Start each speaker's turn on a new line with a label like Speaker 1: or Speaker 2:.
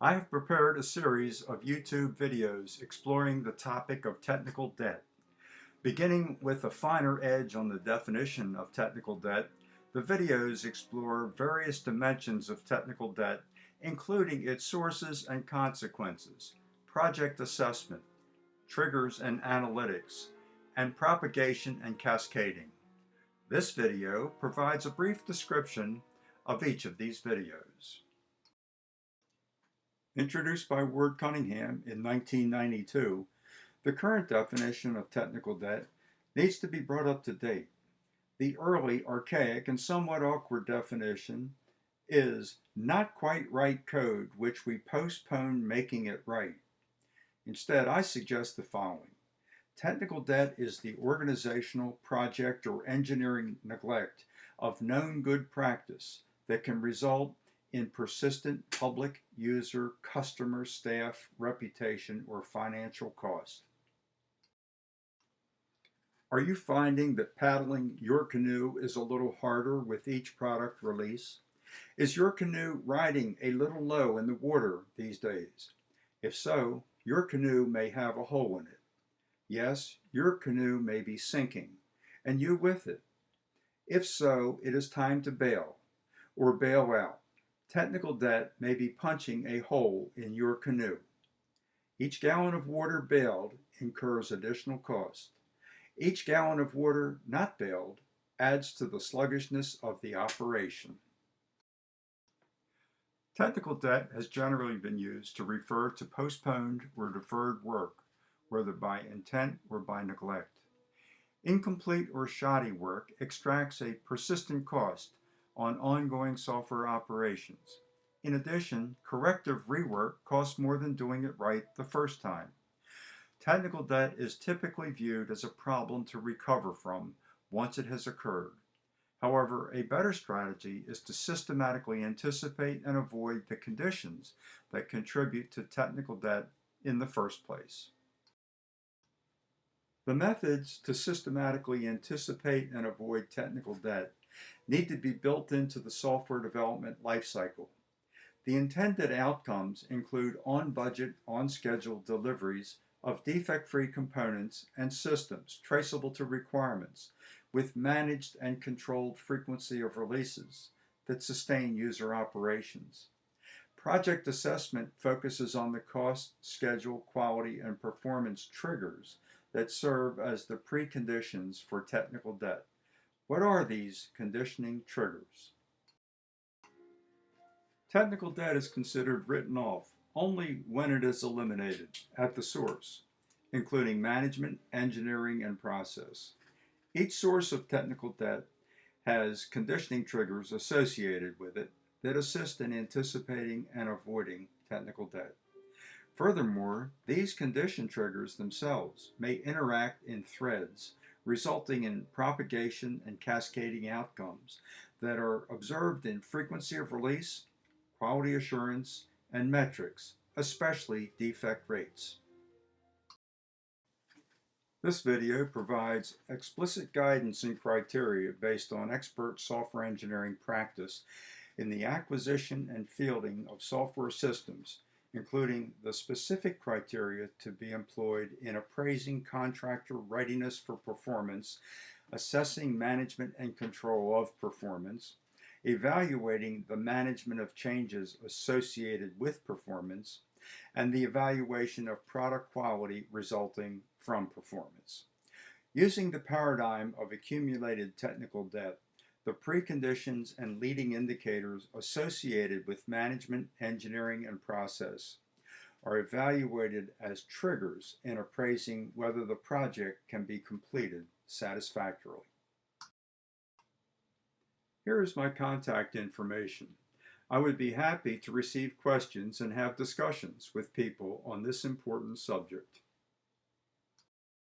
Speaker 1: I have prepared a series of YouTube videos exploring the topic of technical debt. Beginning with a finer edge on the definition of technical debt, the videos explore various dimensions of technical debt, including its sources and consequences, project assessment, triggers and analytics, and propagation and cascading. This video provides a brief description of each of these videos. Introduced by Ward Cunningham in 1992, the current definition of technical debt needs to be brought up to date. The early, archaic, and somewhat awkward definition is not quite right code which we postpone making it right. Instead, I suggest the following. Technical debt is the organizational, project, or engineering neglect of known good practice that can result in persistent public, user, customer, staff, reputation, or financial cost. Are you finding that paddling your canoe is a little harder with each product release? Is your canoe riding a little low in the water these days? If so, your canoe may have a hole in it. Yes, your canoe may be sinking, and you with it. If so, it is time to bail, or bail out. Technical debt may be punching a hole in your canoe. Each gallon of water bailed incurs additional cost. Each gallon of water not bailed adds to the sluggishness of the operation. Technical debt has generally been used to refer to postponed or deferred work, whether by intent or by neglect. Incomplete or shoddy work extracts a persistent cost on ongoing software operations. In addition, corrective rework costs more than doing it right the first time. Technical debt is typically viewed as a problem to recover from once it has occurred. However, a better strategy is to systematically anticipate and avoid the conditions that contribute to technical debt in the first place. The methods to systematically anticipate and avoid technical debt need to be built into the software development lifecycle. The intended outcomes include on-budget, on-schedule deliveries of defect-free components and systems traceable to requirements with managed and controlled frequency of releases that sustain user operations. Project assessment focuses on the cost, schedule, quality, and performance triggers that serve as the preconditions for technical debt. What are these conditioning triggers? Technical debt is considered written off only when it is eliminated at the source, including management, engineering, and process. Each source of technical debt has conditioning triggers associated with it that assist in anticipating and avoiding technical debt. Furthermore, these condition triggers themselves may interact in threads, resulting in propagation and cascading outcomes that are observed in frequency of release, quality assurance, and metrics, especially defect rates. This video provides explicit guidance and criteria based on expert software engineering practice in the acquisition and fielding of software systems, including the specific criteria to be employed in appraising contractor readiness for performance, assessing management and control of performance, evaluating the management of changes associated with performance, and the evaluation of product quality resulting from performance. Using the paradigm of accumulated technical debt, the preconditions and leading indicators associated with management, engineering, and process are evaluated as triggers in appraising whether the project can be completed satisfactorily. Here is my contact information. I would be happy to receive questions and have discussions with people on this important subject.